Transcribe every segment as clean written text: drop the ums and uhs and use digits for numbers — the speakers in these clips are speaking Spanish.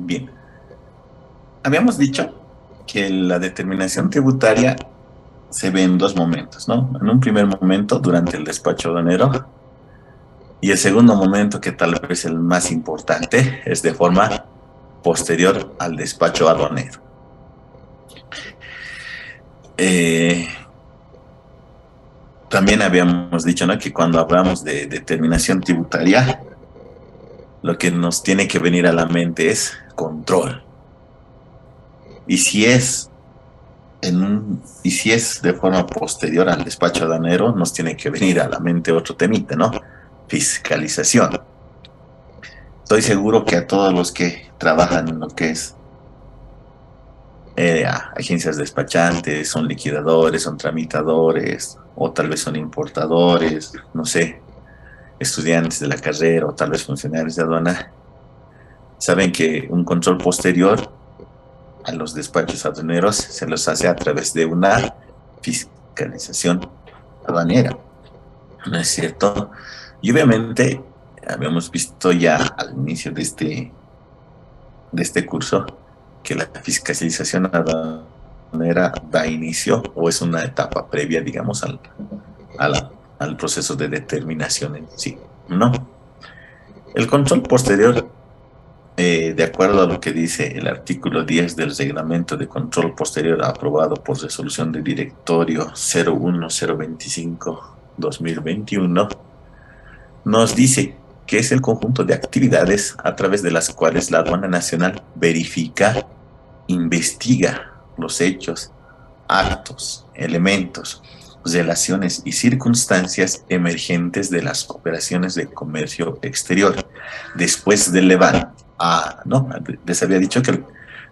Bien, habíamos dicho que la determinación tributaria se ve en dos momentos, ¿no? En un primer momento, durante el despacho aduanero, y el segundo momento, que tal vez es el más importante, es de forma posterior al despacho aduanero. Eh, También habíamos dicho, ¿no?, que cuando hablamos de determinación tributaria, lo que nos tiene que venir a la mente es control. Y y si es de forma posterior al despacho aduanero, nos tiene que venir a la mente otro temita, ¿no? Fiscalización. Estoy seguro que a todos los que trabajan en lo que es agencias despachantes, son liquidadores, son tramitadores, o tal vez son importadores, no sé, estudiantes de la carrera, o tal vez funcionarios de aduana, saben que un control posterior a los despachos aduaneros se los hace a través de una fiscalización aduanera, ¿no es cierto? Y obviamente habíamos visto ya al inicio de este curso que la fiscalización aduanera da inicio o es una etapa previa, digamos, al proceso de determinación en sí, ¿no? El control posterior, de acuerdo a lo que dice el artículo 10 del Reglamento de Control Posterior aprobado por resolución de directorio 01025-2021, nos dice que es el conjunto de actividades a través de las cuales la aduana nacional verifica, investiga los hechos, actos, elementos, relaciones y circunstancias emergentes de las operaciones de comercio exterior después del levante. ¿No? Les había dicho que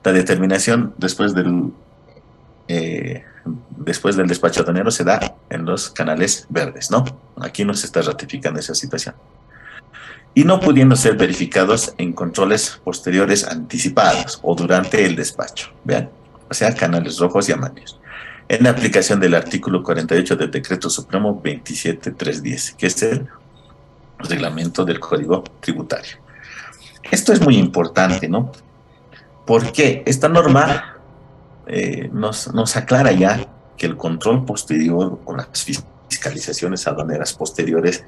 la determinación después del despacho aduanero se da en los canales verdes, ¿no? Aquí no se está ratificando esa situación y no pudiendo ser verificados en controles posteriores anticipados o durante el despacho. Vean, o sea, canales rojos y amarillos. En la aplicación del artículo 48 del Decreto Supremo 27310, que es el reglamento del Código Tributario. Esto es muy importante, ¿no? Porque esta norma nos aclara ya que el control posterior o las fiscalizaciones aduaneras posteriores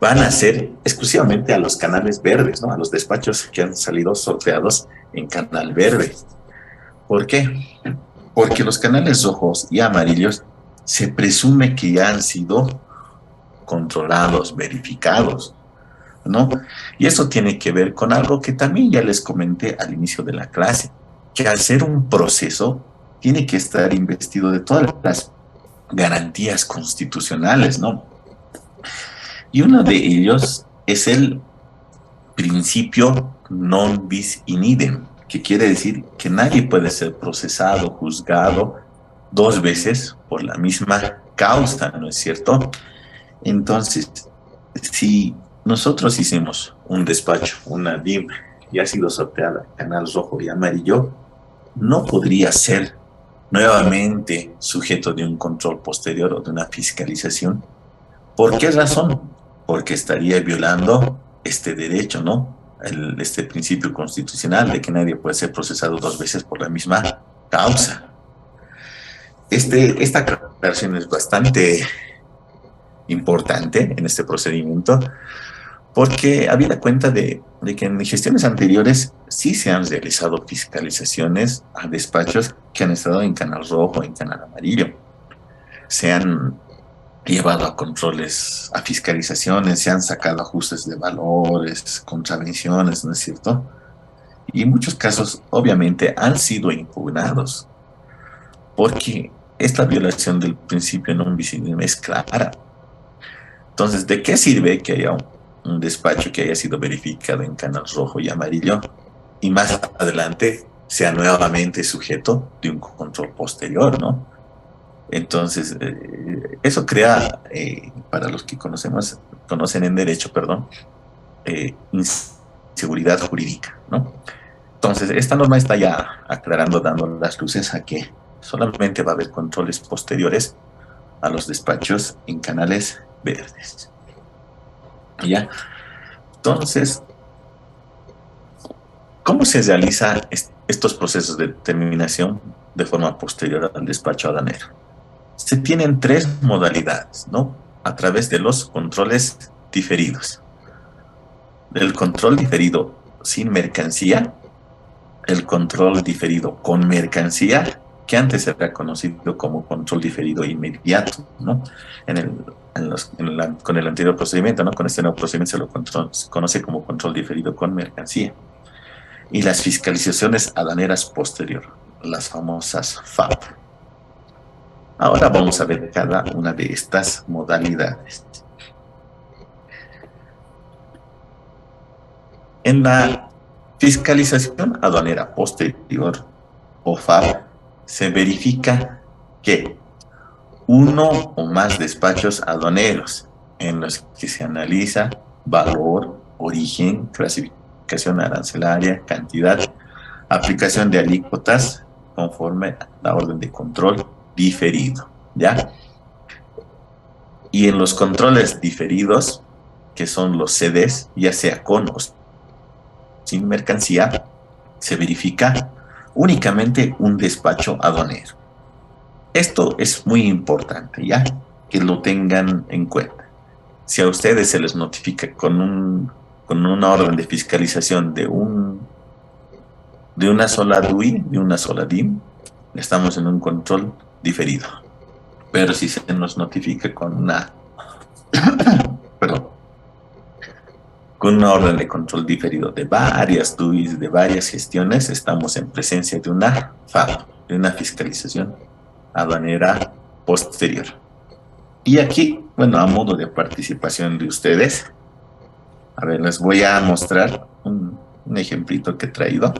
van a ser exclusivamente a los canales verdes, ¿no? A los despachos que han salido sorteados en canal verde. ¿Por qué? Porque los canales rojos y amarillos se presume que ya han sido controlados, verificados, ¿no? Y eso tiene que ver con algo que también ya les comenté al inicio de la clase, que al ser un proceso tiene que estar investido de todas las garantías constitucionales, ¿no? Y uno de ellos es el principio non bis in idem, que quiere decir que nadie puede ser procesado, juzgado dos veces por la misma causa, ¿no es cierto? Entonces, si nosotros hicimos un despacho, una DIM, y ha sido sorteada canal rojo y amarillo, no podría ser nuevamente sujeto de un control posterior o de una fiscalización. ¿Por qué razón? Porque estaría violando este derecho, ¿no? Este principio constitucional de que nadie puede ser procesado dos veces por la misma causa. Esta aclaración es bastante importante en este procedimiento porque habida cuenta de que en gestiones anteriores sí se han realizado fiscalizaciones a despachos que han estado en canal rojo, en canal amarillo. Se han llevado a controles, a fiscalizaciones, se han sacado ajustes de valores, contravenciones, ¿no es cierto? Y en muchos casos, obviamente, han sido impugnados, porque esta violación del principio non bis in idem es clara. Entonces, ¿de qué sirve que haya un despacho que haya sido verificado en canal rojo y amarillo y más adelante sea nuevamente sujeto de un control posterior, ¿no? Entonces, eso crea, para los que conocen en derecho, perdón, inseguridad jurídica, ¿no? Entonces, esta norma está ya aclarando, dando las luces a que solamente va a haber controles posteriores a los despachos en canales verdes. ¿Ya? Entonces, ¿Cómo se realiza estos procesos de determinación de forma posterior al despacho aduanero? Se tienen tres modalidades, ¿no? A través de los controles diferidos. El control diferido sin mercancía, el control diferido con mercancía, que antes era conocido como control diferido inmediato, ¿no? En el, con el anterior procedimiento, ¿no? Con este nuevo procedimiento se conoce como control diferido con mercancía. Y las fiscalizaciones aduaneras posterior, las famosas FAP. Ahora vamos a ver cada una de estas modalidades. En la fiscalización aduanera posterior, o FAP, se verifica que uno o más despachos aduaneros en los que se analiza valor, origen, clasificación arancelaria, cantidad, aplicación de alícuotas conforme a la orden de control diferido, ¿ya? Y en los controles diferidos, que son los CDs, ya sea con o sin mercancía, se verifica únicamente un despacho aduanero. Esto es muy importante, ¿ya? Que lo tengan en cuenta. Si a ustedes se les notifica con una orden de fiscalización de una sola DUI, de una sola DIM, estamos en un control diferido. Pero si se nos notifica con una orden de control diferido de varias DUIs, de varias gestiones, estamos en presencia de una FAP, de una fiscalización aduanera posterior. Y aquí, bueno, a modo de participación de ustedes, a ver, les voy a mostrar un ejemplito que he traído.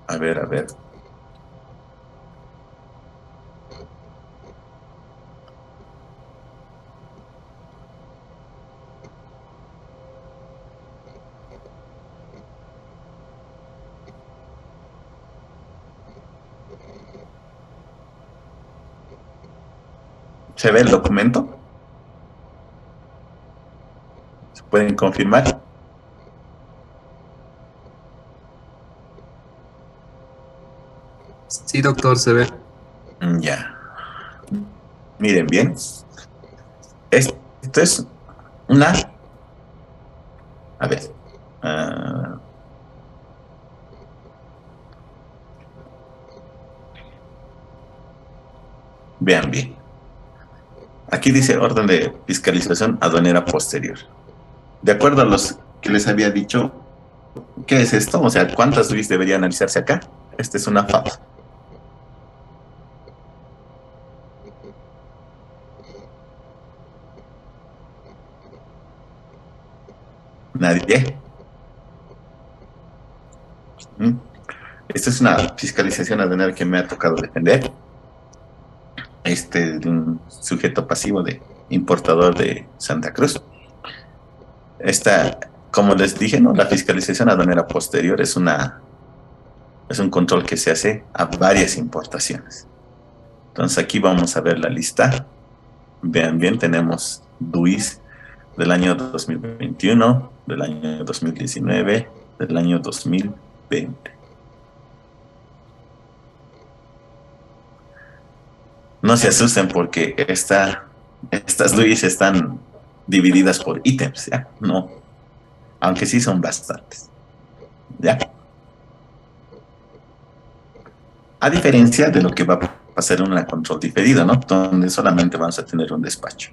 A ver, a ver. ¿Se ve el documento? ¿Se pueden confirmar? Sí, doctor, se ve. Ya. Miren bien. Esto es una... A ver. Vean bien. Aquí dice orden de fiscalización aduanera posterior. De acuerdo a los que les había dicho, ¿qué es esto? O sea, ¿cuántas DUIs debería analizarse acá? Esta es una FAP. ¿Nadie? Esta es una fiscalización aduanera que me ha tocado defender. De un sujeto pasivo de importador de Santa Cruz. Esta, como les dije, ¿no? La fiscalización aduanera posterior es un control que se hace a varias importaciones. Entonces aquí vamos a ver la lista. Vean bien, tenemos DUIs del año 2021, del año 2019, del año 2020. No se asusten porque estas DUIs están divididas por ítems, ¿ya? No, aunque sí son bastantes, ¿ya? A diferencia de lo que va a pasar en una control diferido, ¿no? Donde solamente vamos a tener un despacho.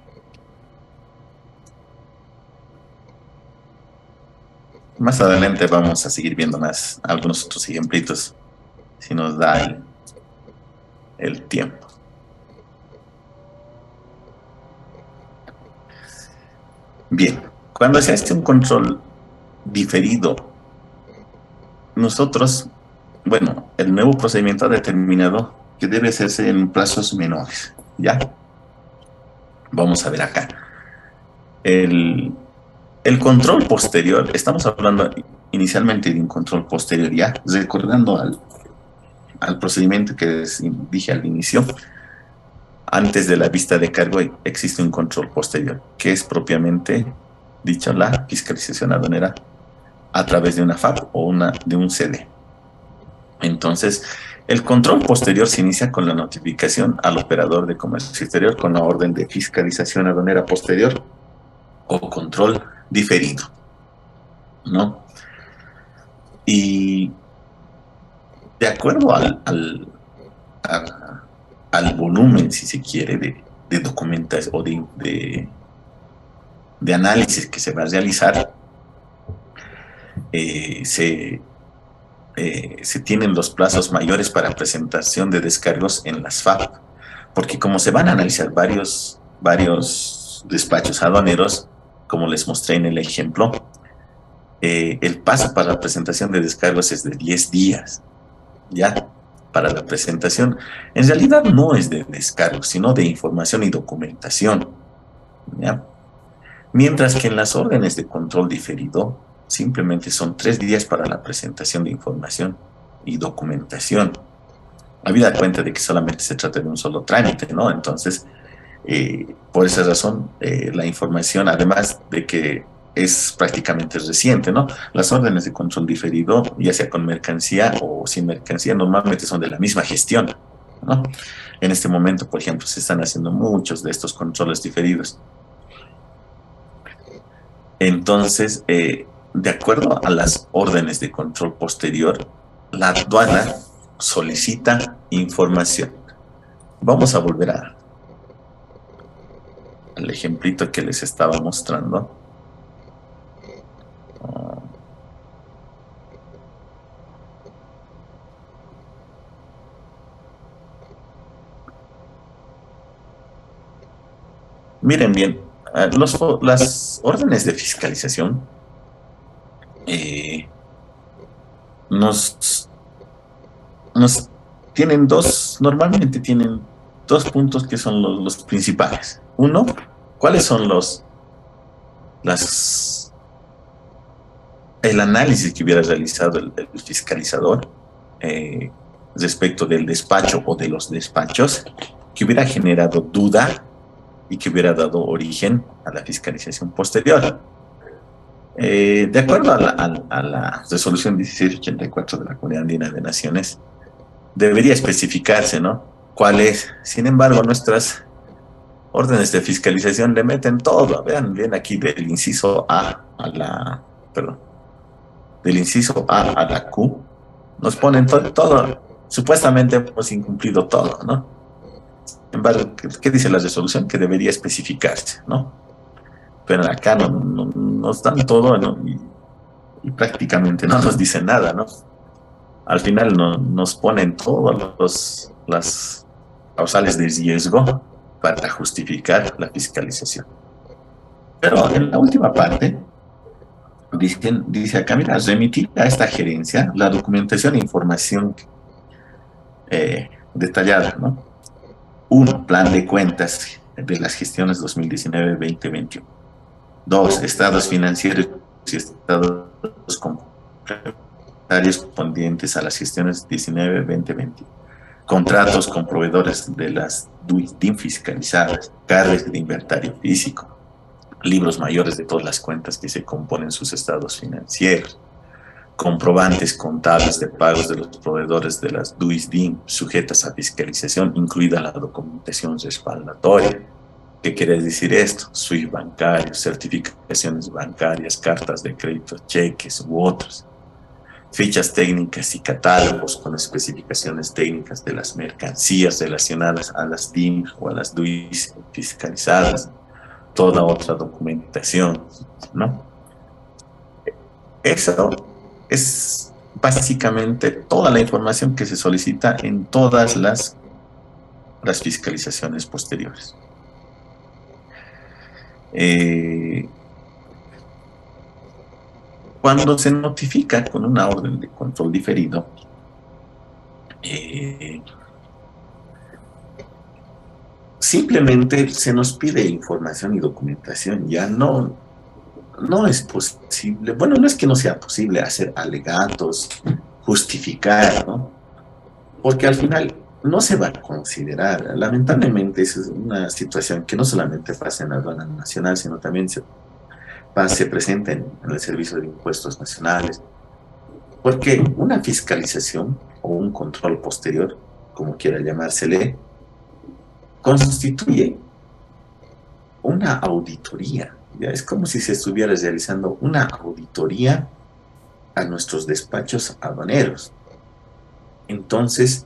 Más adelante vamos a seguir viendo algunos otros ejemplitos, si nos da el tiempo. Bien, cuando se hace un control diferido, nosotros, bueno, el nuevo procedimiento ha determinado que debe hacerse en plazos menores, ¿ya? Vamos a ver acá. El control posterior, estamos hablando inicialmente de un control posterior, ya, recordando al procedimiento que les dije al inicio. antes de la vista de cargo existe un control posterior, que es propiamente dicho la fiscalización aduanera a través de una FAP o de un CD. Entonces, el control posterior se inicia con la notificación al operador de comercio exterior con la orden de fiscalización aduanera posterior o control diferido, ¿no? Y de acuerdo al volumen, si se quiere, de documentos o de análisis que se va a realizar, se tienen los plazos mayores para presentación de descargos en las FAP, porque como se van a analizar varios despachos aduaneros, como les mostré en el ejemplo, el paso para la presentación de descargos es de 10 días, ¿ya? Para la presentación. En realidad no es de descargos, sino de información y documentación, ¿ya? Mientras que en las órdenes de control diferido, simplemente son 3 días para la presentación de información y documentación. Habida cuenta de que solamente se trata de un solo trámite, ¿no? Entonces, por esa razón, la información, además de que es prácticamente reciente, ¿no? Las órdenes de control diferido, ya sea con mercancía o sin mercancía, normalmente son de la misma gestión, ¿no? En este momento, por ejemplo, se están haciendo muchos de estos controles diferidos. Entonces, de acuerdo a las órdenes de control posterior, la aduana solicita información. Vamos a volver al ejemplito que les estaba mostrando. Miren bien, las órdenes de fiscalización nos tienen normalmente tienen dos puntos que son los principales. Uno, ¿cuáles son el análisis que hubiera realizado el fiscalizador respecto del despacho o de los despachos que hubiera generado duda y que hubiera dado origen a la fiscalización posterior? De acuerdo a la resolución 1684 de la Comunidad Andina de Naciones, debería especificarse, ¿no? ¿Cuál es? Sin embargo, nuestras órdenes de fiscalización le meten todo. Vean bien aquí del inciso del inciso A a la Q, nos ponen todo. Supuestamente hemos incumplido todo, ¿no? Sin embargo, ¿qué dice la resolución? Que debería especificarse, ¿no? Pero acá no nos dan todo, ¿no? Y prácticamente no nos dicen nada, ¿no? Al final nos ponen todas las causales de riesgo para justificar la fiscalización. Pero en la última parte, dice acá, mira, remitir a esta gerencia la documentación e información detallada, ¿no? Un plan de cuentas de las gestiones 2019-2021. 2. Estados financieros y estados complementarios correspondientes a las gestiones 19-2021. Contratos con proveedores de las DIN fiscalizadas, cargas de inventario físico, libros mayores de todas las cuentas que se componen sus estados financieros, comprobantes contables de pagos de los proveedores de las DIN sujetas a fiscalización, incluida la documentación respaldatoria. ¿Qué quiere decir esto? SWIFT bancarios, certificaciones bancarias, cartas de crédito, cheques u otros. Fichas técnicas y catálogos con especificaciones técnicas de las mercancías relacionadas a las DIN o a las DUIs fiscalizadas. Toda otra documentación, ¿no? Eso es básicamente toda la información que se solicita en todas las fiscalizaciones posteriores. Cuando se notifica con una orden de control diferido, simplemente se nos pide información y documentación. Ya no es posible, bueno, no es que no sea posible hacer alegatos, justificar, ¿no? Porque al final no se va a considerar. Lamentablemente, esa es una situación que no solamente pasa en la aduana nacional, sino también se presenta en el Servicio de Impuestos Nacionales, porque una fiscalización o un control posterior, como quiera llamársele, constituye una auditoría. Ya es como si se estuviera realizando una auditoría a nuestros despachos aduaneros. Entonces,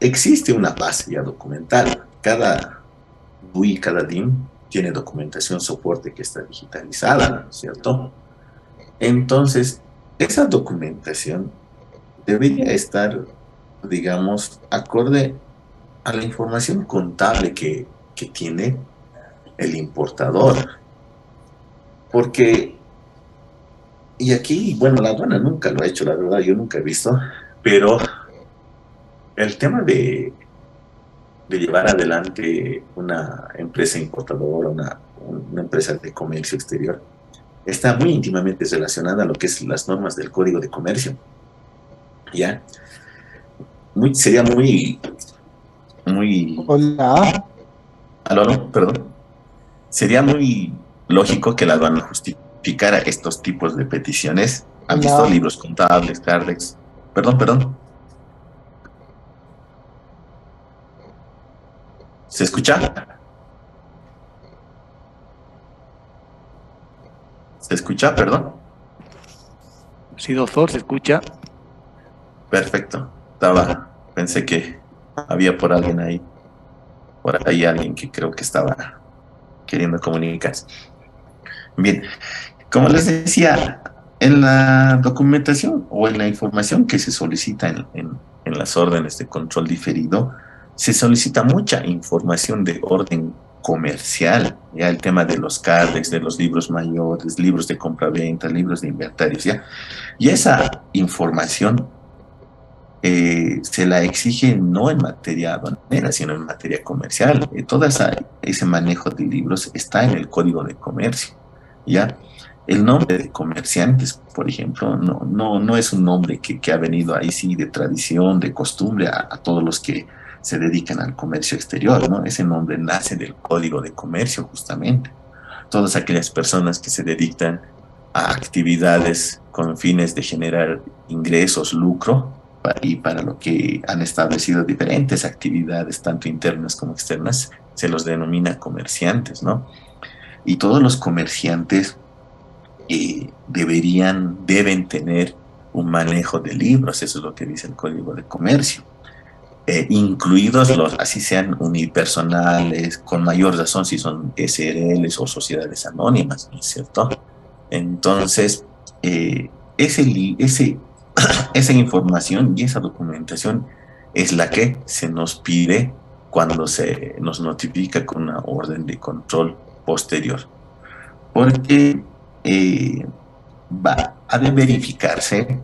existe una base ya documental. Cada DUI, cada DIM tiene documentación soporte que está digitalizada, ¿no es cierto? Entonces, esa documentación debería estar, digamos, acorde a la información contable que tiene el importador. Porque, y aquí, bueno, la aduana nunca lo ha hecho, la verdad, yo nunca he visto, pero el tema de llevar adelante una empresa importadora, una empresa de comercio exterior, está muy íntimamente relacionada a lo que es las normas del Código de Comercio. ¿Ya? Sería muy, Hola. aló, perdón, sería muy lógico que la aduana justificara estos tipos de peticiones. ¿Han visto Hola. libros contables, CARDEX? Perdón, ¿se escucha? ¿Se escucha? Perdón. Sí, doctor, ¿se escucha? Perfecto. Pensé que había por ahí alguien que creo que estaba queriendo comunicarse. Bien, como les decía, en la documentación o en la información que se solicita en las órdenes de control diferido, se solicita mucha información de orden comercial, ya el tema de los CARDEX, de los libros mayores, libros de compra-venta, libros de inventarios, ya. Y esa información se la exige no en materia aduanera, sino en materia comercial. Ese manejo de libros está en el Código de Comercio, ¿ya? El nombre de comerciantes, por ejemplo, no es un nombre que ha venido ahí sí de tradición, de costumbre a todos los que se dedican al comercio exterior, ¿no? Ese nombre nace del Código de Comercio, justamente. Todas aquellas personas que se dedican a actividades con fines de generar ingresos, lucro, y para lo que han establecido diferentes actividades, tanto internas como externas, se los denomina comerciantes, ¿no? Y todos los comerciantes deben tener un manejo de libros, eso es lo que dice el Código de Comercio. Incluidos así sean unipersonales, con mayor razón si son SRLs o sociedades anónimas, ¿no es cierto? Entonces, eh, esa información y esa documentación es la que se nos pide cuando se nos notifica con una orden de control posterior. Porque ha de verificarse,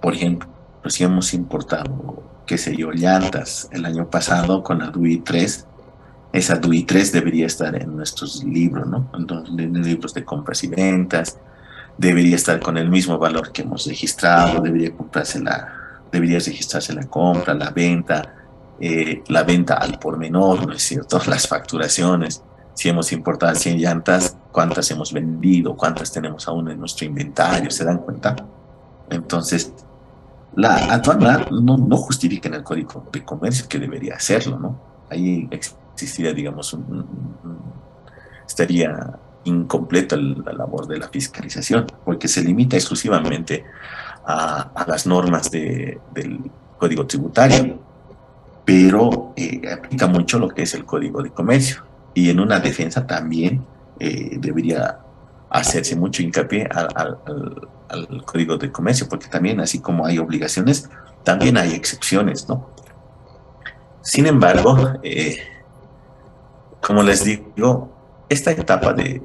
por ejemplo, si hemos importado, qué sé yo, llantas el año pasado con la DUI 3, esa DUI 3 debería estar en nuestros libros, ¿no? En los libros de compras y ventas, debería estar con el mismo valor que hemos registrado, debería registrarse la compra, la venta al por menor, ¿no es cierto? Las facturaciones, si hemos importado 100 llantas, cuántas hemos vendido, cuántas tenemos aún en nuestro inventario, ¿se dan cuenta? Entonces, la aduana no justifica en el Código de Comercio que debería hacerlo, ¿no? Ahí existiría, digamos, estaría incompleta la labor de la fiscalización, porque se limita exclusivamente a las normas del Código Tributario, pero aplica mucho lo que es el Código de Comercio. Y en una defensa también debería hacerse mucho hincapié al Código de Comercio, porque también, así como hay obligaciones, también hay excepciones, ¿no? Sin embargo, como les digo, esta etapa de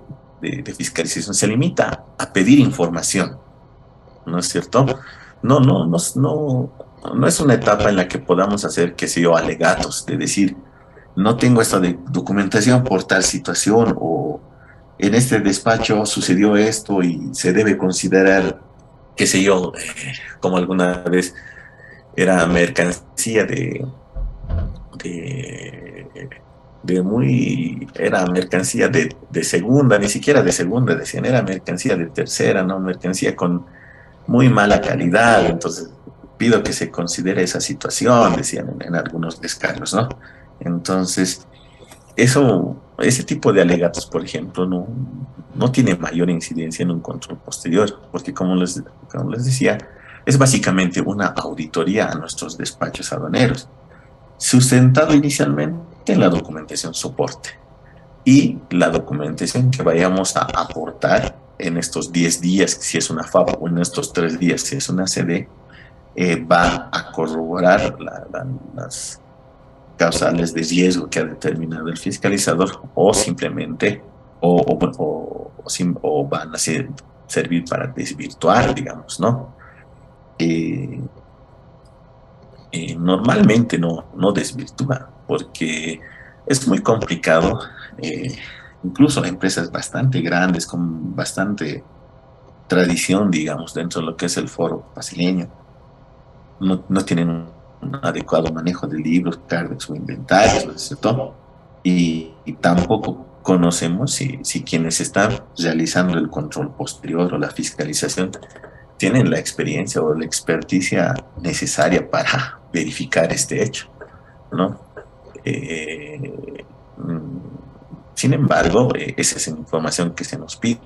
fiscalización se limita a pedir información, ¿no es cierto? No es una etapa en la que podamos hacer, qué sé yo, alegatos, de decir, no tengo esta documentación por tal situación o en este despacho sucedió esto y se debe considerar, qué sé yo, como alguna vez era mercancía de, era mercancía de segunda, ni siquiera de segunda, decían, era mercancía de tercera, ¿no? Mercancía con muy mala calidad, entonces pido que se considere esa situación, decían en algunos descargos, ¿no? Entonces, ese tipo de alegatos, por ejemplo, no tiene mayor incidencia en un control posterior, porque como les decía, es básicamente una auditoría a nuestros despachos aduaneros, sustentado inicialmente en la documentación soporte y la documentación que vayamos a aportar en estos 10 días, si es una FAB, o en estos 3 días, si es una CD, va a corroborar las causales de riesgo que ha determinado el fiscalizador o simplemente o van a servir para desvirtuar, digamos, ¿no? Eh, Normalmente no desvirtúa porque es muy complicado, eh, incluso empresas bastante grandes con bastante tradición, digamos, dentro de lo que es el foro brasileño, no tienen un adecuado manejo de libros, cargos o inventarios, ¿no es cierto? Y tampoco conocemos si quienes están realizando el control posterior o la fiscalización tienen la experiencia o la experticia necesaria para verificar este hecho, ¿no? Eh, mm, Sin embargo, esa es información que se nos pide.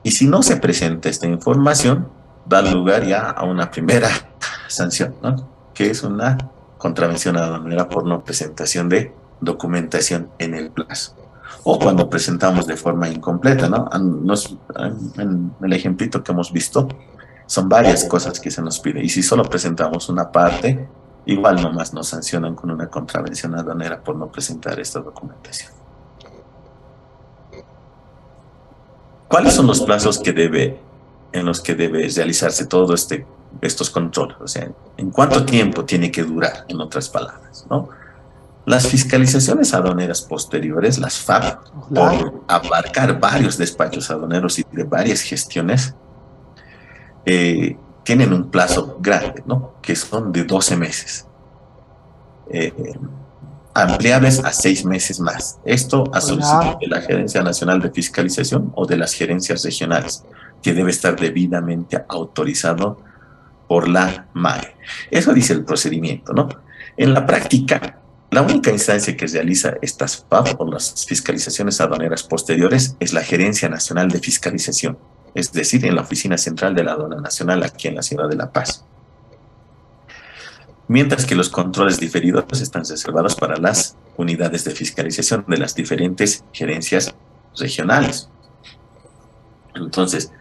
Y si no se presenta esta información, da lugar ya a una primera sanción, ¿no? Que es una contravención aduanera por no presentación de documentación en el plazo. O cuando presentamos de forma incompleta, ¿no? En el ejemplito que hemos visto, son varias cosas que se nos pide. Y si solo presentamos una parte, igual nomás nos sancionan con una contravención aduanera por no presentar esta documentación. ¿Cuáles son los plazos en los que debe realizarse estos controles? O sea, ¿en cuánto tiempo tiene que durar, en otras palabras, ¿no? Las fiscalizaciones aduaneras posteriores, las FAP, por abarcar varios despachos aduaneros y de varias gestiones, tienen un plazo grande, ¿no? Que son de 12 meses. Eh, Ampliables a 6 meses más. Esto a solicitud de la Gerencia Nacional de Fiscalización o de las gerencias regionales, que debe estar debidamente autorizado por la MAE. Eso dice el procedimiento, ¿no? En la práctica, la única instancia que realiza estas FAP o las fiscalizaciones aduaneras posteriores es la Gerencia Nacional de Fiscalización, es decir, en la Oficina Central de la Aduana Nacional aquí en la ciudad de La Paz. Mientras que los controles diferidos están reservados para las unidades de fiscalización de las diferentes gerencias regionales. Entonces,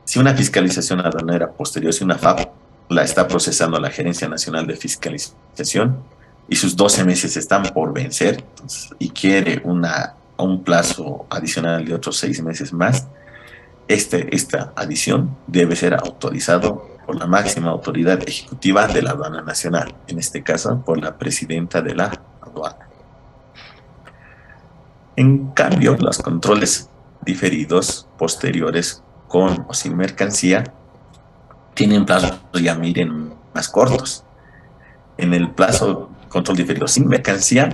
si una fiscalización aduanera posterior, si una FAP la está procesando la Gerencia Nacional de Fiscalización y sus 12 meses están por vencer, entonces, y quiere un plazo adicional de otros 6 meses más, esta adición debe ser autorizado por la máxima autoridad ejecutiva de la aduana nacional, en este caso por la presidenta de la aduana. En cambio, los controles diferidos posteriores con o sin mercancía tienen plazos, ya miren, más cortos. En el plazo control diferido sin mercancía,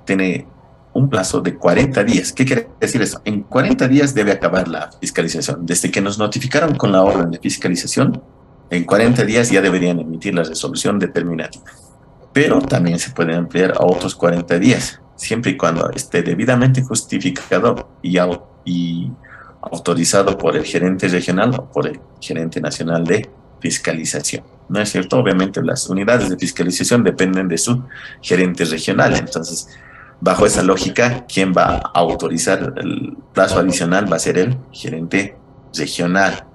tiene un plazo de 40 días. ¿Qué quiere decir eso? En 40 días debe acabar la fiscalización. Desde que nos notificaron con la orden de fiscalización, en 40 días ya deberían emitir la resolución determinativa. Pero también se puede ampliar a otros 40 días, siempre y cuando esté debidamente justificado y autorizado por el gerente regional o por el gerente nacional de fiscalización. ¿No es cierto? Obviamente las unidades de fiscalización dependen de su gerente regional. Entonces, bajo esa lógica, quien va a autorizar el plazo adicional va a ser el gerente regional.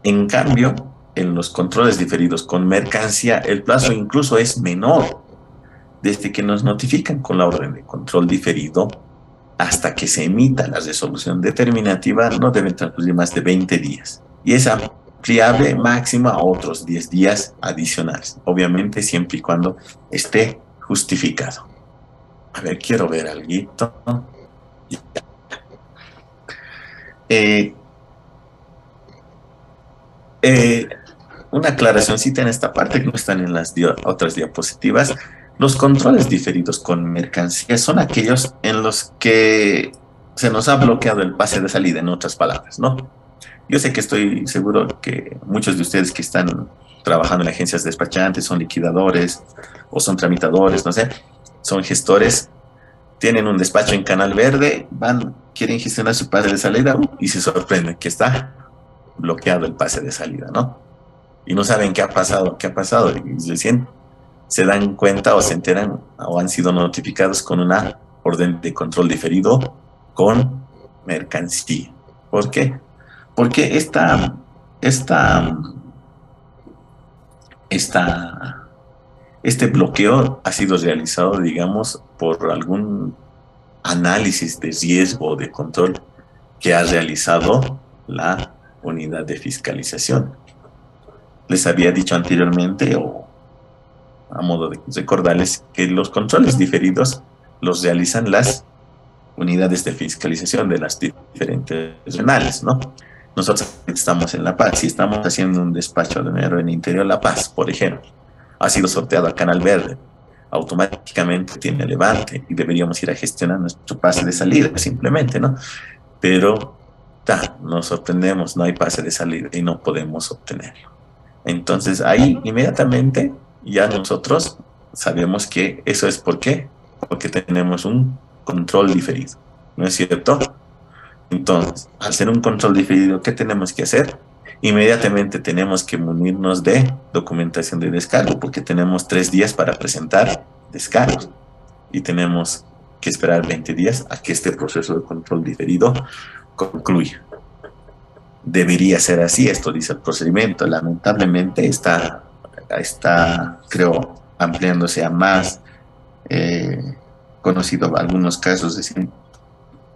En cambio, en los controles diferidos con mercancía, el plazo incluso es menor. Desde que nos notifican con la orden de control diferido hasta que se emita la resolución determinativa, no deben transcurrir más de 20 días. Y es ampliable máximo a otros 10 días adicionales. Obviamente, siempre y cuando esté justificado. A ver, quiero ver algo. Eh, eh, una aclaracióncita en esta parte que no están en las otras diapositivas. Los controles diferidos con mercancías son aquellos en los que se nos ha bloqueado el pase de salida, en otras palabras, ¿no? Yo sé que estoy seguro que muchos de ustedes que están trabajando en agencias despachantes son liquidadores o son tramitadores, no sé, son gestores, tienen un despacho en Canal Verde, quieren gestionar su pase de salida y se sorprenden que está bloqueado el pase de salida, ¿no? Y no saben qué ha pasado, y recién se dan cuenta o se enteran o han sido notificados con una orden de control diferido con mercancía. ¿Por qué? Porque esta, este bloqueo ha sido realizado, digamos, por algún análisis de riesgo o de control que ha realizado la unidad de fiscalización. Les había dicho anteriormente, o a modo de recordarles, que los controles diferidos los realizan las unidades de fiscalización de las diferentes regionales, ¿no? Nosotros estamos en La Paz y estamos haciendo un despacho de dinero en Interior La Paz, por ejemplo. Ha sido sorteado a Canal Verde. Automáticamente tiene levante y deberíamos ir a gestionar nuestro pase de salida, simplemente, ¿no? Pero nos sorprendemos, no hay pase de salida y no podemos obtenerlo. Entonces ahí inmediatamente ya nosotros sabemos que eso es porque tenemos un control diferido, ¿no es cierto? Entonces, al ser un control diferido, ¿qué tenemos que hacer? Inmediatamente tenemos que munirnos de documentación de descargo, porque tenemos 3 días para presentar descargos y tenemos que esperar 20 días a que este proceso de control diferido concluya. Debería ser así, esto dice el procedimiento. Lamentablemente está creo, ampliándose a más. Conocido algunos casos. Decir,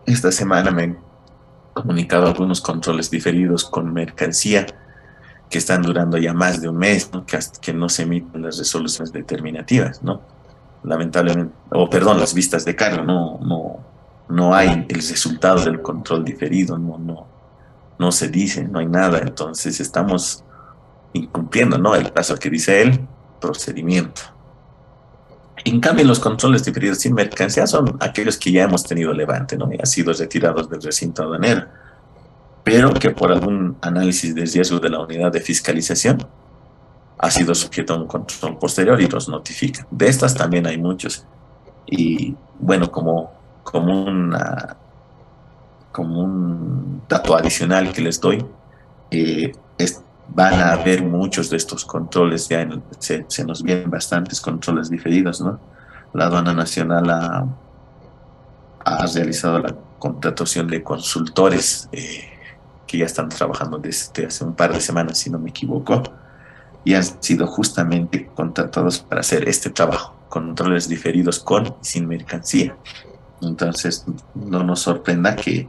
esta semana me han comunicado algunos controles diferidos con mercancía que están durando ya más de un mes, ¿no? Que no se emiten las resoluciones determinativas, ¿no? Lamentablemente, las vistas de cargo, no hay el resultado del control diferido, no se dice, no hay nada. Entonces estamos incumpliendo, ¿no?, el plazo que dice el procedimiento. En cambio, los controles diferidos sin mercancía son aquellos que ya hemos tenido levante, ¿no?, y han sido retirados del recinto aduanero, pero que por algún análisis de riesgo de la unidad de fiscalización ha sido sujeto a un control posterior y los notifica. De estas también hay muchos. Y bueno, como un dato adicional que les doy, van a haber muchos de estos controles, se nos vienen bastantes controles diferidos, ¿no? La Aduana Nacional ha realizado la contratación de consultores que ya están trabajando desde hace un par de semanas, si no me equivoco, y han sido justamente contratados para hacer este trabajo, controles diferidos con y sin mercancía. Entonces, no nos sorprenda que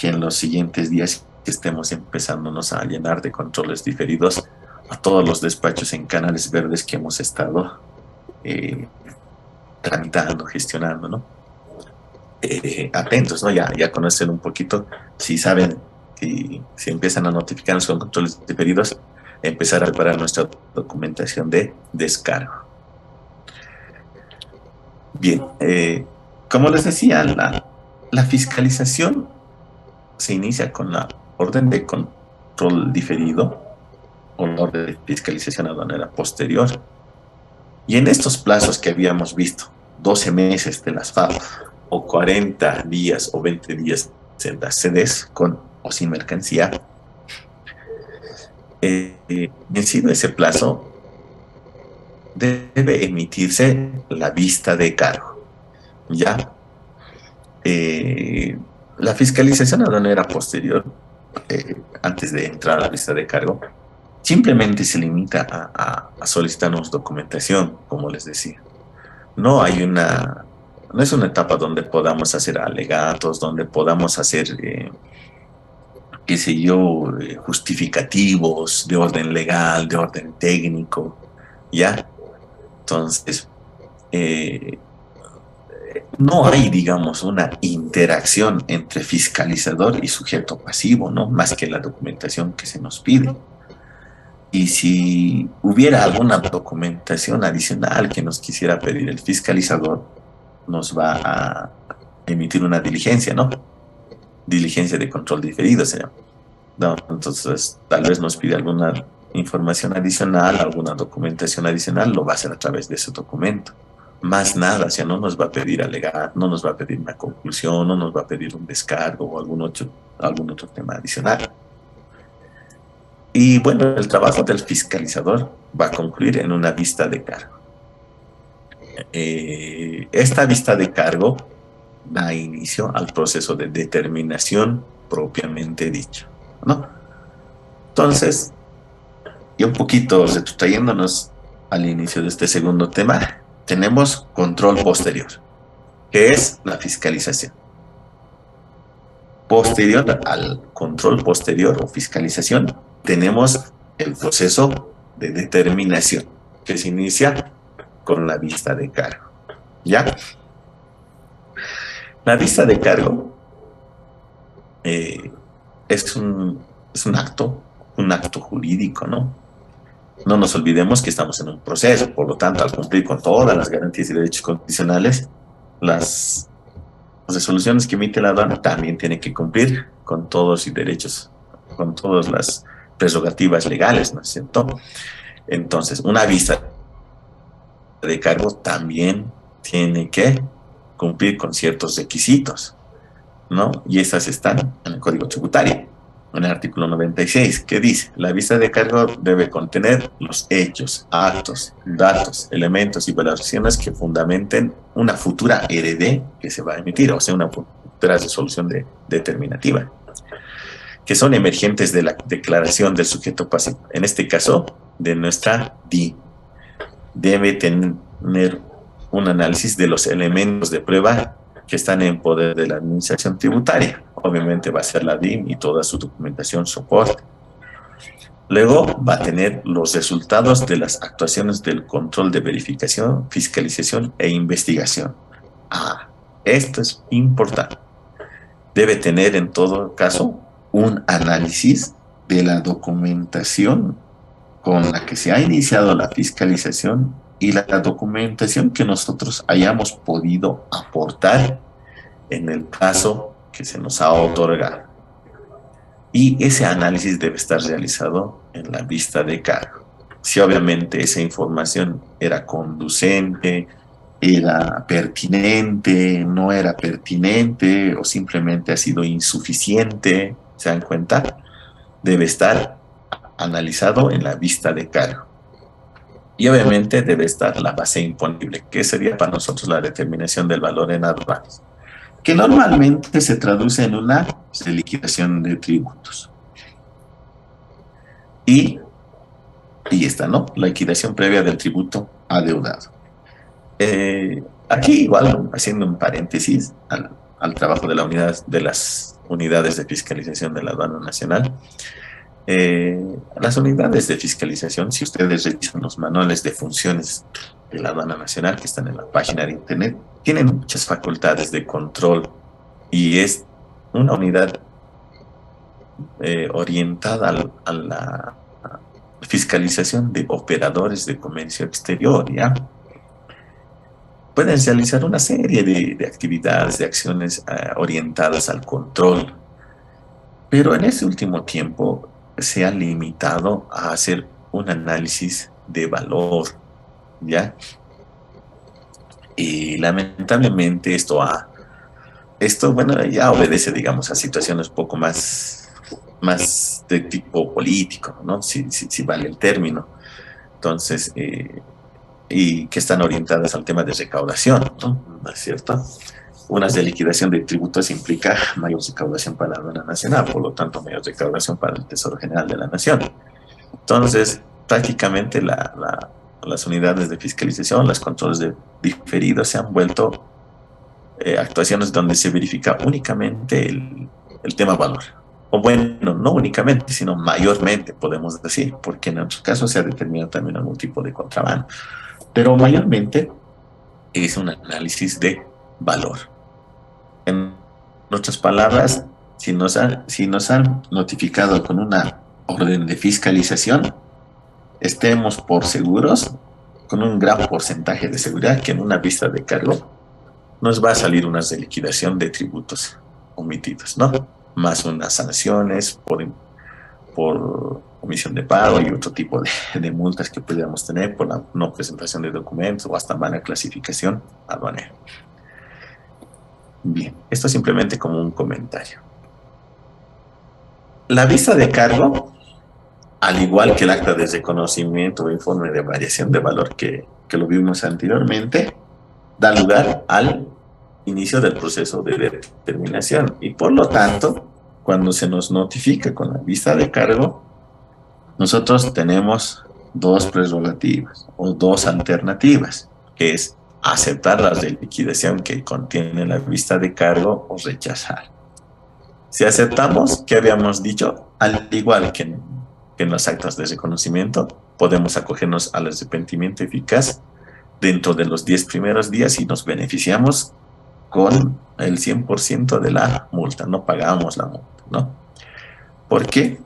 en los siguientes días que estemos empezándonos a llenar de controles diferidos a todos los despachos en Canales Verdes que hemos estado tramitando, gestionando, ¿no? Atentos, ¿no? Ya conocen un poquito, si saben, si empiezan a notificarnos con controles diferidos, empezar a preparar nuestra documentación de descargo. Bien, como les decía, la fiscalización se inicia con la orden de control diferido o la orden de fiscalización aduanera posterior. Y en estos plazos que habíamos visto, 12 meses de las FAP, o 40 días o 20 días en las sedes con o sin mercancía, vencido ese plazo, debe emitirse la vista de cargo. Ya, la fiscalización aduanera posterior, antes de entrar a la vista de cargo, simplemente se limita a solicitarnos documentación, como les decía. No es una etapa donde podamos hacer alegatos, donde podamos hacer, justificativos de orden legal, de orden técnico, ¿ya? Entonces, no hay, digamos, una interacción entre fiscalizador y sujeto pasivo, ¿no? Más que la documentación que se nos pide. Y si hubiera alguna documentación adicional que nos quisiera pedir el fiscalizador, nos va a emitir una diligencia, ¿no? Diligencia de control diferido se llama. No, entonces, tal vez nos pide alguna información adicional, alguna documentación adicional, lo va a hacer a través de ese documento. Más nada, o sea, no nos va a pedir alegar, no nos va a pedir una conclusión, no nos va a pedir un descargo o algún otro tema adicional. Y bueno, el trabajo del fiscalizador va a concluir en una vista de cargo. Esta vista de cargo da inicio al proceso de determinación propiamente dicho, ¿no? Entonces, y un poquito retrotrayéndonos al inicio de este segundo tema, tenemos control posterior, que es la fiscalización. Posterior al control posterior o fiscalización, tenemos el proceso de determinación, que se inicia con la vista de cargo. ¿Ya? La vista de cargo es un acto jurídico, ¿no? No nos olvidemos que estamos en un proceso, por lo tanto, al cumplir con todas las garantías y derechos condicionales, las resoluciones que emite la aduana también tienen que cumplir con todos y derechos, con todas las prerrogativas legales, ¿no es cierto? Entonces, una vista de cargo también tiene que cumplir con ciertos requisitos, ¿no? Y esas están en el Código Tributario, en el artículo 96, que dice: la vista de cargo debe contener los hechos, actos, datos, elementos y valoraciones que fundamenten una futura RD que se va a emitir, o sea, una futura resolución determinativa, que son emergentes de la declaración del sujeto pasivo, en este caso, de nuestra DIN. Debe tener un análisis de los elementos de prueba que están en poder de la administración tributaria. Obviamente va a ser la DIM y toda su documentación soporte. Luego va a tener los resultados de las actuaciones del control de verificación, fiscalización e investigación. Esto es importante. Debe tener en todo caso un análisis de la documentación con la que se ha iniciado la fiscalización y la documentación que nosotros hayamos podido aportar en el caso que se nos ha otorgado. Y ese análisis debe estar realizado en la vista de cargo. Si obviamente esa información era conducente, era pertinente, no era pertinente o simplemente ha sido insuficiente, ¿se dan cuenta? Debe estar analizado en la vista de cargo. Y obviamente debe estar la base imponible, que sería para nosotros la determinación del valor en aduanas, que normalmente se traduce en una liquidación de tributos. Y está, ¿no? La liquidación previa del tributo adeudado. Aquí igual, haciendo un paréntesis al trabajo de las unidades de fiscalización de la aduana nacional. Las unidades de fiscalización, si ustedes revisan los manuales de funciones de la aduana nacional que están en la página de internet, tienen muchas facultades de control y es una unidad orientada a la fiscalización de operadores de comercio exterior, ¿ya? Pueden realizar una serie de actividades, de acciones orientadas al control, pero en este último tiempo se ha limitado a hacer un análisis de valor, ¿ya? Y lamentablemente bueno, ya obedece, digamos, a situaciones un poco más de tipo político, ¿no? Si vale el término. Entonces, y que están orientadas al tema de recaudación, ¿no es cierto? Una de liquidación de tributos implica mayor recaudación para la aduana nacional, por lo tanto mayor recaudación para el Tesoro General de la Nación. Entonces, prácticamente las unidades de fiscalización, los controles de diferidos se han vuelto actuaciones donde se verifica únicamente el tema valor. O bueno, no únicamente, sino mayormente, podemos decir, porque en otros casos se ha determinado también algún tipo de contrabando. Pero mayormente es un análisis de valor. En otras palabras, si nos han notificado con una orden de fiscalización, estemos por seguros, con un gran porcentaje de seguridad, que en una vista de cargo nos va a salir una liquidación de tributos omitidos, ¿no? Más unas sanciones por omisión de pago y otro tipo de multas que pudiéramos tener por la no presentación de documentos o hasta mala clasificación aduanera. Bien, esto simplemente como un comentario. La vista de cargo, al igual que el acta de reconocimiento o informe de variación de valor que lo vimos anteriormente, da lugar al inicio del proceso de determinación y por lo tanto, cuando se nos notifica con la vista de cargo, nosotros tenemos dos prerrogativas o dos alternativas, que es aceptar la liquidación que contiene la vista de cargo o rechazar. Si aceptamos, ¿qué habíamos dicho? Al igual que en las actas de reconocimiento, podemos acogernos al arrepentimiento eficaz dentro de los 10 primeros días y nos beneficiamos con el 100% de la multa, no pagamos la multa, ¿no? Porque,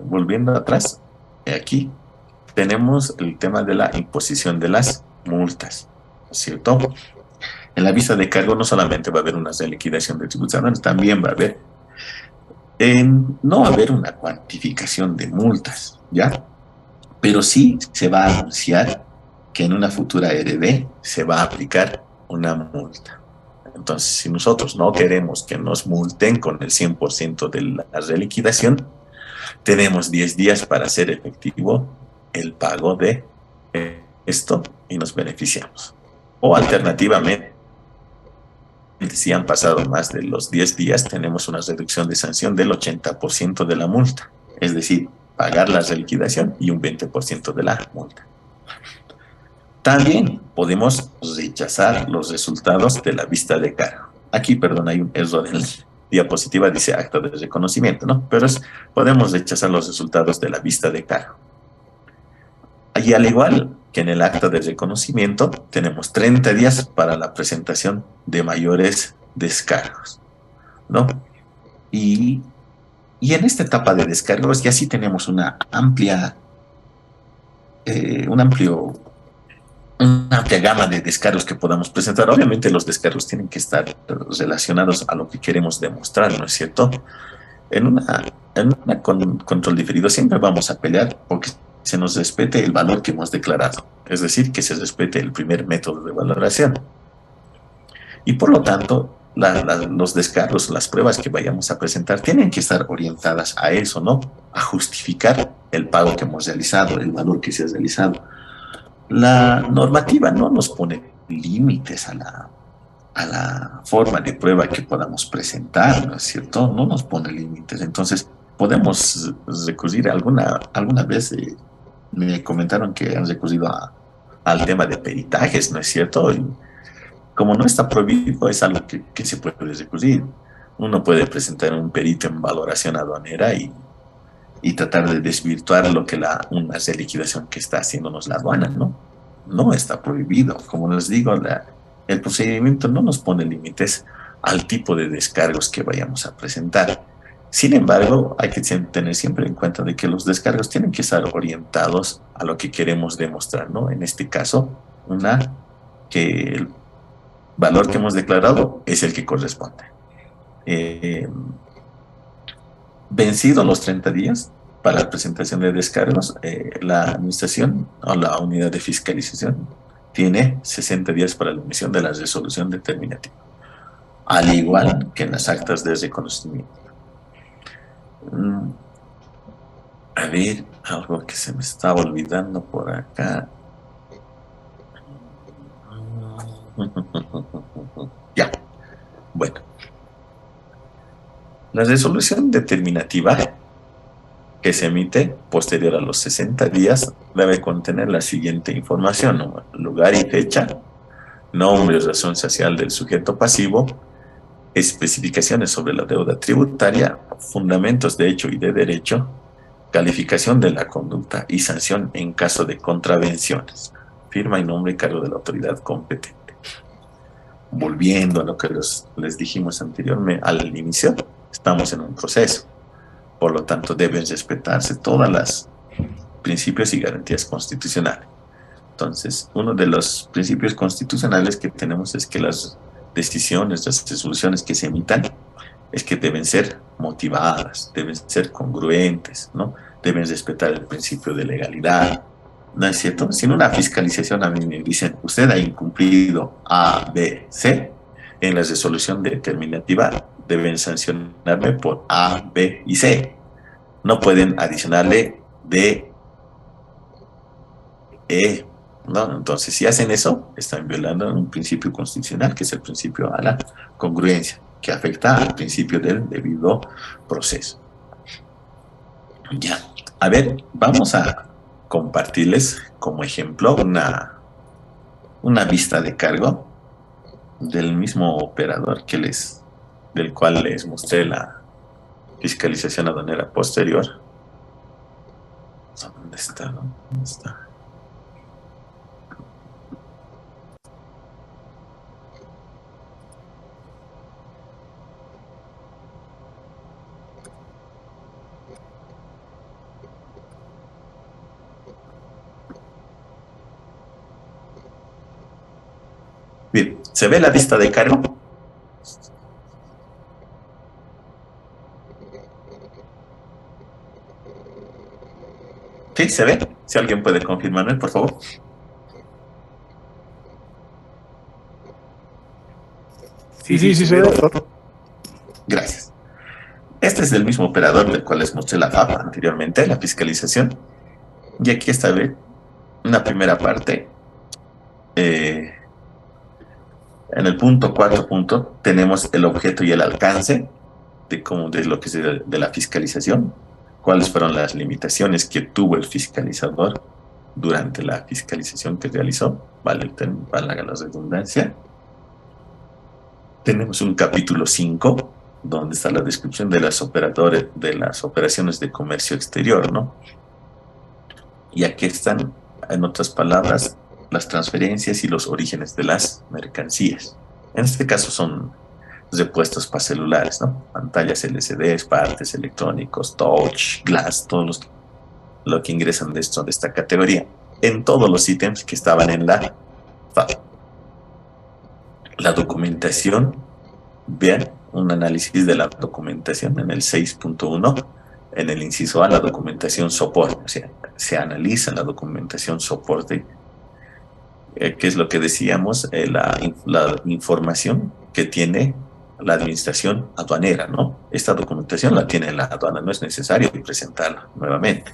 volviendo atrás, aquí tenemos el tema de la imposición de las multas, ¿cierto? En la vista de cargo no solamente va a haber una liquidación de tributos, también va a haber, no va a haber una cuantificación de multas, ¿ya? Pero sí se va a anunciar que en una futura ERD se va a aplicar una multa. Entonces, si nosotros no queremos que nos multen con el 100% de la reliquidación, tenemos 10 días para hacer efectivo el pago de esto y nos beneficiamos. O alternativamente, si han pasado más de los 10 días, tenemos una reducción de sanción del 80% de la multa. Es decir, pagar la reliquidación y un 20% de la multa. También podemos rechazar los resultados de la vista de cargo. Aquí, perdón, hay un error en la diapositiva, dice acta de reconocimiento, ¿no? Pero podemos rechazar los resultados de la vista de cargo. Y al igual que en el acta de reconocimiento, tenemos 30 días para la presentación de mayores descargos, ¿no? Y en esta etapa de descargos ya sí tenemos una amplia gama de descargos que podamos presentar. Obviamente los descargos tienen que estar relacionados a lo que queremos demostrar, ¿no es cierto? En una control diferido siempre vamos a pelear porque se nos respete el valor que hemos declarado, es decir, que se respete el primer método de valoración. Y por lo tanto, los descargos, las pruebas que vayamos a presentar tienen que estar orientadas a eso, ¿no? A justificar el pago que hemos realizado, el valor que se ha realizado. La normativa no nos pone límites a la forma de prueba que podamos presentar, ¿no es cierto? No nos pone límites. Entonces, podemos recurrir alguna vez, me comentaron que han recurrido al tema de peritajes, ¿no es cierto? Y como no está prohibido, es algo que se puede recurrir. Uno puede presentar un perito en valoración aduanera y tratar de desvirtuar lo que una liquidación que está haciéndonos la aduana, ¿no? No está prohibido. Como les digo, el procedimiento no nos pone límites al tipo de descargos que vayamos a presentar. Sin embargo, hay que tener siempre en cuenta de que los descargos tienen que estar orientados a lo que queremos demostrar, ¿no? En este caso, que el valor que hemos declarado es el que corresponde. Vencidos los 30 días para la presentación de descargos, la administración o la unidad de fiscalización tiene 60 días para la emisión de la resolución determinativa, al igual que en las actas de reconocimiento. A ver, algo que se me estaba olvidando por acá. Ya, bueno. La resolución determinativa que se emite posterior a los 60 días debe contener la siguiente información, ¿no? Lugar y fecha, nombre o razón social del sujeto pasivo, especificaciones sobre la deuda tributaria, fundamentos de hecho y de derecho, calificación de la conducta y sanción en caso de contravenciones, firma y nombre y cargo de la autoridad competente. Volviendo a lo que les dijimos anteriormente al inicio, estamos en un proceso, por lo tanto deben respetarse todas principios y garantías constitucionales. Entonces, uno de los principios constitucionales que tenemos es que las decisiones, las resoluciones que se emitan, es que deben ser motivadas, deben ser congruentes, ¿no? Deben respetar el principio de legalidad, ¿no es cierto? Si en una fiscalización a mí me dicen, usted ha incumplido A, B, C, en la resolución determinativa deben sancionarme por A, B y C. No pueden adicionarle D, E, ¿no? Entonces, si hacen eso, están violando un principio constitucional, que es el principio a la congruencia, que afecta al principio del debido proceso. Ya, a ver, vamos a compartirles como ejemplo una vista de cargo del mismo operador del cual les mostré la fiscalización aduanera posterior. ¿Dónde está? ¿Dónde está? Bien, ¿se ve la vista de cargo? ¿Sí? ¿Se ve? Si alguien puede confirmarme, por favor. Sí, se ve, doctor. Gracias. Este es el mismo operador del cual les mostré la FAP anteriormente, la fiscalización. Y aquí está, ¿ve? Una primera parte. En el punto 4 tenemos el objeto y el alcance de lo que es de la fiscalización, cuáles fueron las limitaciones que tuvo el fiscalizador durante la fiscalización que realizó, valga la redundancia. Tenemos un capítulo 5, donde está la descripción de las operaciones de comercio exterior, ¿no? Y aquí están, en otras palabras, las transferencias y los orígenes de las mercancías. En este caso son repuestos para celulares, ¿no? Pantallas LCDs, partes electrónicos, touch, glass, lo que ingresan de esta categoría, en todos los ítems que estaban en la FAP. La documentación, vean, un análisis de la documentación en el 6.1, en el inciso A, la documentación soporte, o sea, se analiza la documentación soporte, que es lo que decíamos, la información que tiene la administración aduanera, ¿no? Esta documentación la tiene la aduana, no es necesario presentarla nuevamente.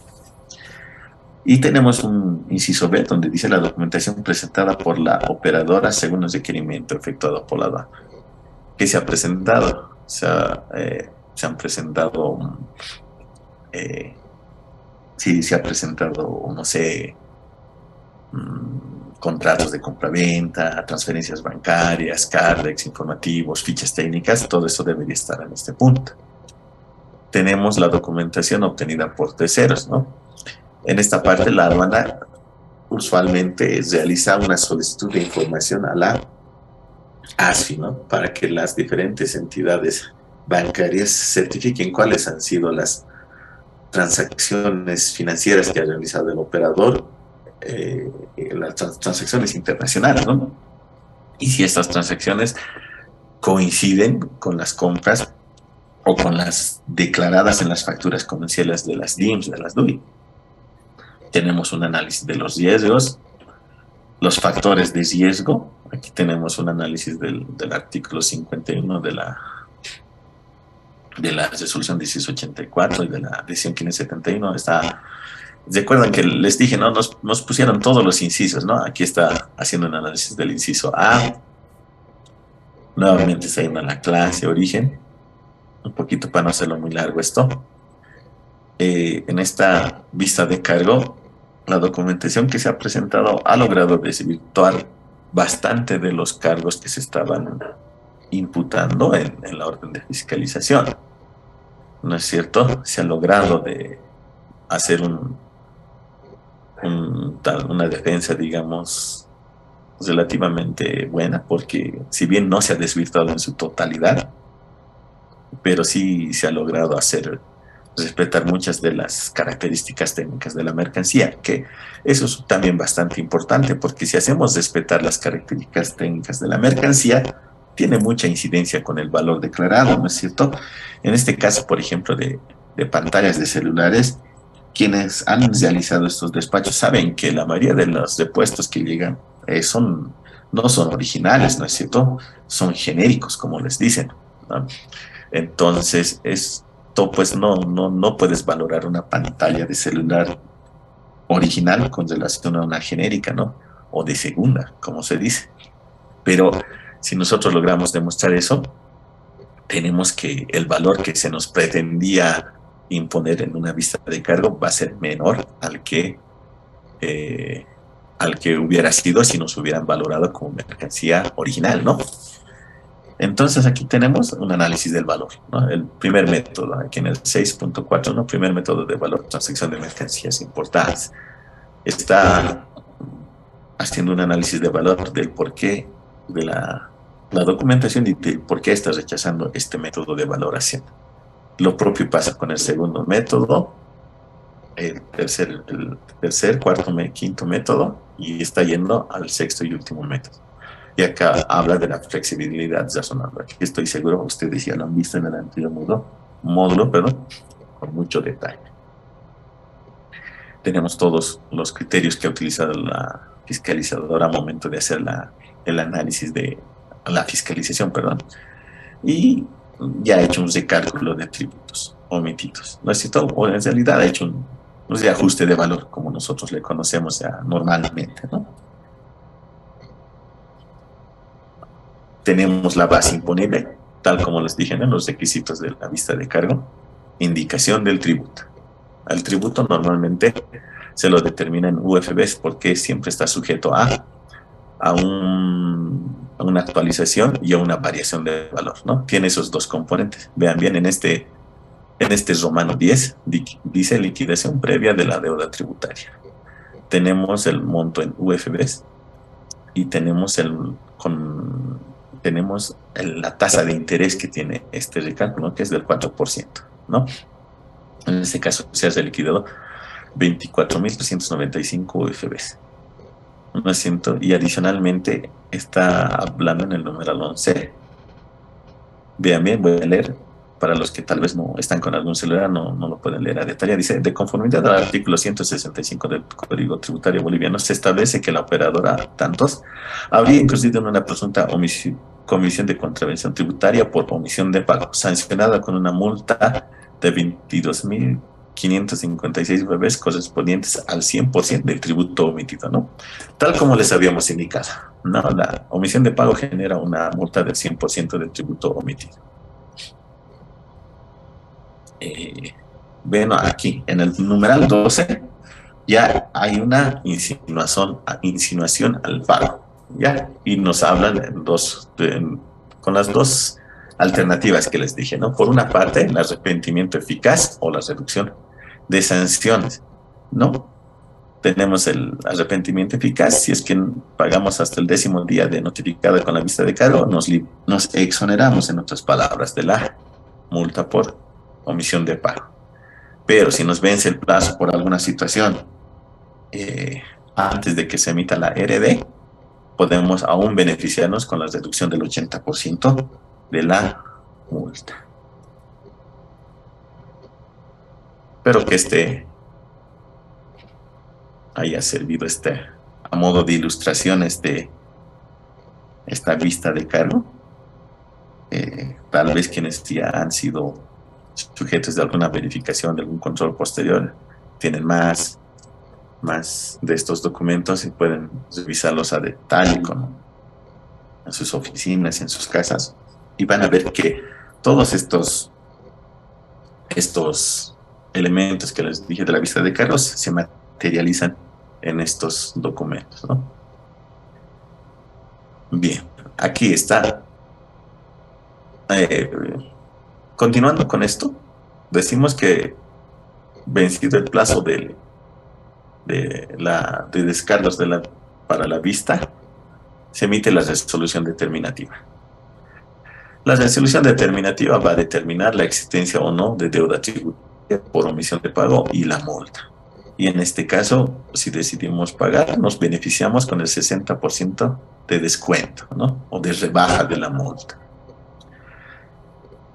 Y tenemos un inciso B donde dice la documentación presentada por la operadora según el requerimiento efectuado por la aduana. ¿Qué se ha presentado? Se han presentado, se ha presentado, no sé, contratos de compraventa, transferencias bancarias, CARDEX, informativos, fichas técnicas, todo eso debería estar en este punto. Tenemos la documentación obtenida por terceros, ¿no? En esta parte la aduana usualmente realiza una solicitud de información a la ASFI, ¿no? Para que las diferentes entidades bancarias certifiquen cuáles han sido las transacciones financieras que ha realizado el operador, las transacciones internacionales, ¿no? Y si estas transacciones coinciden con las compras o con las declaradas en las facturas comerciales de las DIMS, de las DUI. Tenemos un análisis de los riesgos, los factores de riesgo. Aquí tenemos un análisis del artículo 51 de la resolución 1684 y de la decisión 571. Recuerdan que les dije, ¿no? Nos pusieron todos los incisos, ¿no? Aquí está haciendo un análisis del inciso A. Nuevamente está yendo a la clase origen. Un poquito para no hacerlo muy largo esto. En esta vista de cargo, la documentación que se ha presentado ha logrado desvirtuar bastante de los cargos que se estaban imputando en la orden de fiscalización. ¿No es cierto? Se ha logrado de hacer una defensa, digamos, relativamente buena, porque si bien no se ha desvirtuado en su totalidad, pero sí se ha logrado hacer respetar muchas de las características técnicas de la mercancía, que eso es también bastante importante, porque si hacemos respetar las características técnicas de la mercancía, tiene mucha incidencia con el valor declarado, ¿no es cierto? En este caso, por ejemplo, de pantallas de celulares, quienes han realizado estos despachos saben que la mayoría de los repuestos que llegan no son originales, ¿no es cierto? Son genéricos, como les dicen, ¿no? Entonces, esto pues no puedes valorar una pantalla de celular original con relación a una genérica, ¿no? O de segunda, como se dice. Pero si nosotros logramos demostrar eso, tenemos que el valor que se nos pretendía imponer en una vista de cargo va a ser menor al que hubiera sido si nos hubieran valorado como mercancía original, ¿no? Entonces aquí tenemos un análisis del valor, ¿no? El primer método, aquí en el 6.4, ¿no? Primer método de valor, transacción de mercancías importadas. Está haciendo un análisis de valor del porqué de la documentación y de por qué está rechazando este método de valoración. Lo propio pasa con el segundo método, el tercer, cuarto, quinto método, y está yendo al sexto y último método. Y acá habla de la flexibilidad razonable. Aquí estoy seguro, ustedes ya lo han visto en el anterior módulo, con mucho detalle. Tenemos todos los criterios que ha utilizado la fiscalizadora al momento de hacer el análisis de la fiscalización, y ya ha hecho un recálculo de tributos omitidos, ¿no es cierto? O en realidad ha hecho un reajuste de valor, como nosotros le conocemos ya normalmente, ¿no? Tenemos la base imponible, tal como les dije en los requisitos de la vista de cargo, indicación del tributo. Al tributo normalmente se lo determina en UFBs porque siempre está sujeto a una actualización y a una variación de valor, ¿no? Tiene esos dos componentes. Vean bien, en este Romano 10 dice liquidación previa de la deuda tributaria. Tenemos el monto en UFBs y tenemos la tasa de interés que tiene este recálculo, que es del 4%, ¿no? En este caso se ha liquidado 24.395 UFBs, ¿no es cierto? Y adicionalmente está hablando en el numeral 11. Vean bien, voy a leer. Para los que tal vez no están con algún celular, no lo pueden leer a detalle. Dice, de conformidad al artículo 165 del Código Tributario Boliviano, se establece que la operadora tantos habría incurrido en una presunta comisión de contravención tributaria por omisión de pago, sancionada con una multa de 22.556 bebés correspondientes al 100% del tributo omitido, ¿no? Tal como les habíamos indicado, ¿no? La omisión de pago genera una multa del 100% del tributo omitido. Bueno, aquí en el numeral 12 ya hay una insinuación al pago, ¿ya? Y nos hablan con las dos alternativas que les dije, ¿no? Por una parte, el arrepentimiento eficaz o la reducción de sanciones, ¿no? Tenemos el arrepentimiento eficaz, si es que pagamos hasta el 10º día de notificada con la vista de cargo, nos exoneramos, en otras palabras, de la multa por omisión de pago. Pero si nos vence el plazo por alguna situación antes de que se emita la RD, podemos aún beneficiarnos con la reducción del 80% de la multa. Espero que haya servido a modo de ilustración esta vista de cargo. Tal vez quienes ya han sido sujetos de alguna verificación, de algún control posterior, tienen más de estos documentos y pueden revisarlos a detalle en sus oficinas y en sus casas, y van a ver que todos estos elementos que les dije de la vista de cargos se materializan en estos documentos, ¿no? Bien, aquí está. Continuando con esto, decimos que vencido el plazo de descargos para la vista, se emite la resolución determinativa. La resolución determinativa va a determinar la existencia o no de deuda por omisión de pago y la multa. Y en este caso, si decidimos pagar, nos beneficiamos con el 60% de descuento, ¿no? O de rebaja de la multa.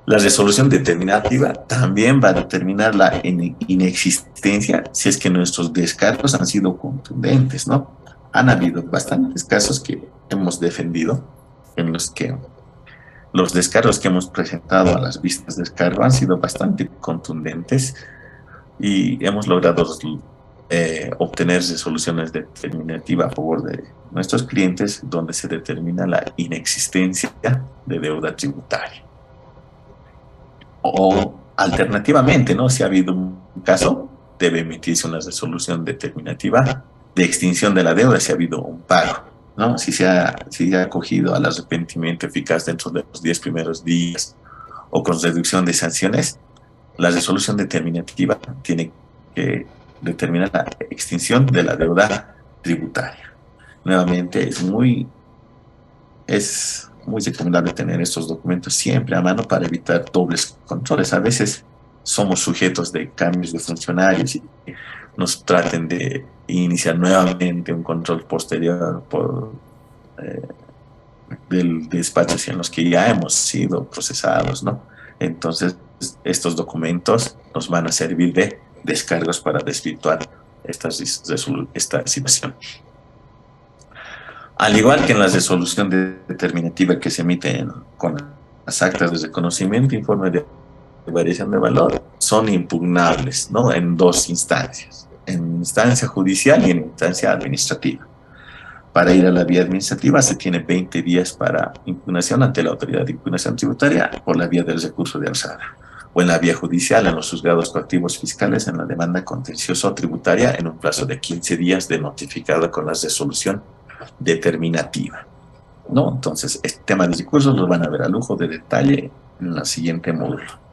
La resolución determinativa también va a determinar la inexistencia si es que nuestros descargos han sido contundentes, ¿no? Han habido bastantes casos que hemos defendido en los que los descargos que hemos presentado a las vistas de descargo han sido bastante contundentes y hemos logrado obtener resoluciones determinativas a favor de nuestros clientes donde se determina la inexistencia de deuda tributaria. O alternativamente, ¿no? Si ha habido un caso, debe emitirse una resolución determinativa de extinción de la deuda si ha habido un pago, ¿no? Si se ha acogido al arrepentimiento eficaz dentro de los 10 primeros días o con reducción de sanciones, la resolución determinativa tiene que determinar la extinción de la deuda tributaria. Nuevamente, es muy recomendable tener estos documentos siempre a mano para evitar dobles controles. A veces somos sujetos de cambios de funcionarios y nos traten de iniciar nuevamente un control posterior del despacho en los que ya hemos sido procesados, ¿no? Entonces, estos documentos nos van a servir de descargos para desvirtuar esta situación. Al igual que en la resolución determinativa que se emite con las actas de reconocimiento, informe de variación de valor, son impugnables, ¿no? En dos instancias, en instancia judicial y en instancia administrativa. Para ir a la vía administrativa se tiene 20 días para impugnación ante la autoridad de impugnación tributaria por la vía del recurso de alzada, o en la vía judicial en los juzgados coactivos fiscales en la demanda contencioso tributaria en un plazo de 15 días de notificado con la resolución determinativa, ¿no? Entonces, este tema de recursos lo van a ver a lujo de detalle en el siguiente módulo.